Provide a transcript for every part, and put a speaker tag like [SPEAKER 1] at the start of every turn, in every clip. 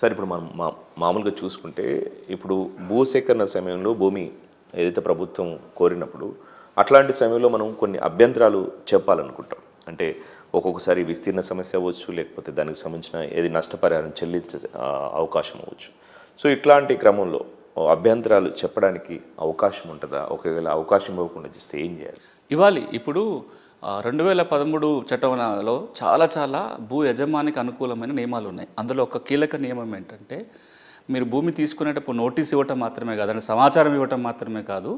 [SPEAKER 1] Sir ఇప్పుడు మనం మామూలుగా చూసుకుంటే ఇప్పుడు భూసేకరణ సమయంలో భూమి ఏదైతే ప్రభుత్వం కోరినప్పుడు అట్లాంటి సమయంలో మనం కొన్ని అభ్యంతరాలు చెప్పాలనుకుంటాం. అంటే ఒక్కొక్కసారి విస్తీర్ణ సమస్య అవ్వచ్చు, లేకపోతే దానికి సంబంధించిన ఏది నష్టపరిహారం చెల్లించే అవకాశం అవ్వచ్చు. సో ఇట్లాంటి క్రమంలో అభ్యంతరాలు చెప్పడానికి అవకాశం ఉంటుందా? ఒకవేళ అవకాశం ఇవ్వకుండా చేస్తే ఏం చేయాలి?
[SPEAKER 2] ఇవ్వాలి. ఇప్పుడు 2013 చట్టంలో చాలా భూ యజమానికి అనుకూలమైన నియమాలు ఉన్నాయి. అందులో ఒక కీలక నియమం ఏంటంటే, మీరు భూమి తీసుకునేటప్పుడు నోటీస్ ఇవ్వటం మాత్రమే కాదు, అంటే సమాచారం ఇవ్వటం మాత్రమే కాదు,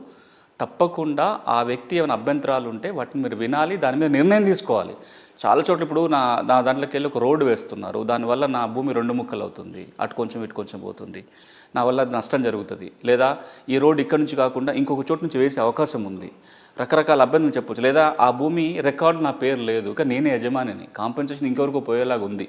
[SPEAKER 2] తప్పకుండా ఆ వ్యక్తి ఏమైనా అభ్యంతరాలు ఉంటే వాటిని మీరు వినాలి, దాని మీద నిర్ణయం తీసుకోవాలి. చాలా చోట్ల ఇప్పుడు నా దాంట్లోకి వెళ్ళి ఒక రోడ్డు వేస్తున్నారు, దానివల్ల నా భూమి 2 ముక్కలు అవుతుంది, అటు కొంచెం ఇటు కొంచెం పోతుంది, నా వల్ల నష్టం జరుగుతుంది, లేదా ఈ రోడ్డు ఇక్కడ నుంచి కాకుండా ఇంకొక చోటు నుంచి వేసే అవకాశం ఉంది, రకరకాల అభ్యంతరం చెప్పొచ్చు. లేదా ఆ భూమి రికార్డు నా పేరు లేదు కానీ నేనే యజమానిని, కాంపెన్సేషన్ ఇంకెవరకు పోయేలాగా ఉంది.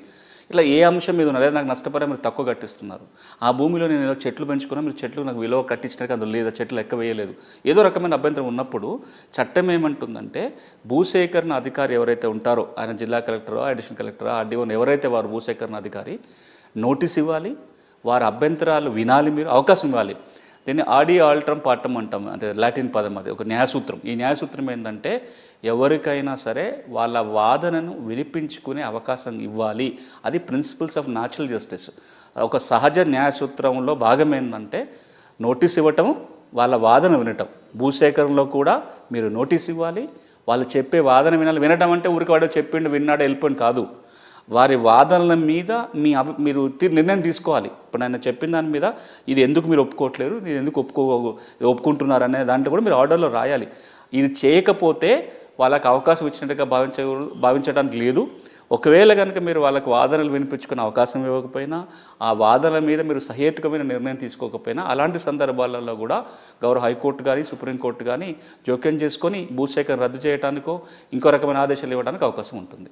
[SPEAKER 2] ఇట్లా ఏ అంశం మీద ఉన్నా, లేదా నాకు నష్టపరిహారం మీరు తక్కువ కట్టిస్తున్నారు, ఆ భూమిలో నేను ఏదో చెట్లు పెంచుకున్నా, మీరు చెట్లు నాకు విలువ కట్టించినాక అందులో లేదా చెట్లు లెక్క వేయలేదు, ఏదో రకమైన అభ్యంతరం ఉన్నప్పుడు చట్టం ఏమంటుందంటే, భూసేకరణ అధికారి ఎవరైతే ఉంటారో, ఆయన జిల్లా కలెక్టరో, అడిషనల్ కలెక్టరో, ఆర్డీఓని ఎవరైతే వారు భూసేకరణ అధికారి నోటీస్ ఇవ్వాలి, వారి అభ్యంతరాలు వినాలి, మీరు అవకాశం ఇవ్వాలి. దీన్ని ఆడి ఆల్ట్రమ్ పార్టమ్ అంటాం, అంటే లాటిన్ పదం, అది ఒక న్యాయసూత్రం. ఈ న్యాయసూత్రం ఏంటంటే, ఎవరికైనా సరే వాళ్ళ వాదనను వినిపించుకునే అవకాశం ఇవ్వాలి. అది ప్రిన్సిపల్స్ ఆఫ్ న్యాచురల్ జస్టిస్. ఒక సహజ న్యాయసూత్రంలో భాగం ఏంటంటే నోటీస్ ఇవ్వటం, వాళ్ళ వాదన వినటం. భూసేకరణలో కూడా మీరు నోటీస్ ఇవ్వాలి, వాళ్ళు చెప్పే వాదన వినాలి. వినటం అంటే ఊరికి వాడు చెప్పిండు విన్నాడు వెళ్ళిపోయింది కాదు, వారి వాదనల మీద మీరు నిర్ణయం తీసుకోవాలి. ఇప్పుడు ఆయన చెప్పిన దాని మీద ఇది ఎందుకు మీరు ఒప్పుకోవట్లేరు, ఇది ఎందుకు ఒప్పుకుంటున్నారు అనే దాంట్లో కూడా మీరు ఆర్డర్లో రాయాలి. ఇది చేయకపోతే వాళ్ళకి అవకాశం ఇచ్చినట్టుగా భావించడానికి లేదు. ఒకవేళ కనుక మీరు వాళ్ళకి వాదనలు వినిపించుకునే అవకాశం ఇవ్వకపోయినా, ఆ వాదనల మీద మీరు సహేతుకమైన నిర్ణయం తీసుకోకపోయినా, అలాంటి సందర్భాలలో కూడా గౌరవ హైకోర్టు కానీ సుప్రీంకోర్టు కానీ జోక్యం చేసుకొని భూసేకరణ రద్దు చేయడానికో ఇంకో రకమైన ఆదేశాలు ఇవ్వడానికి అవకాశం ఉంటుంది.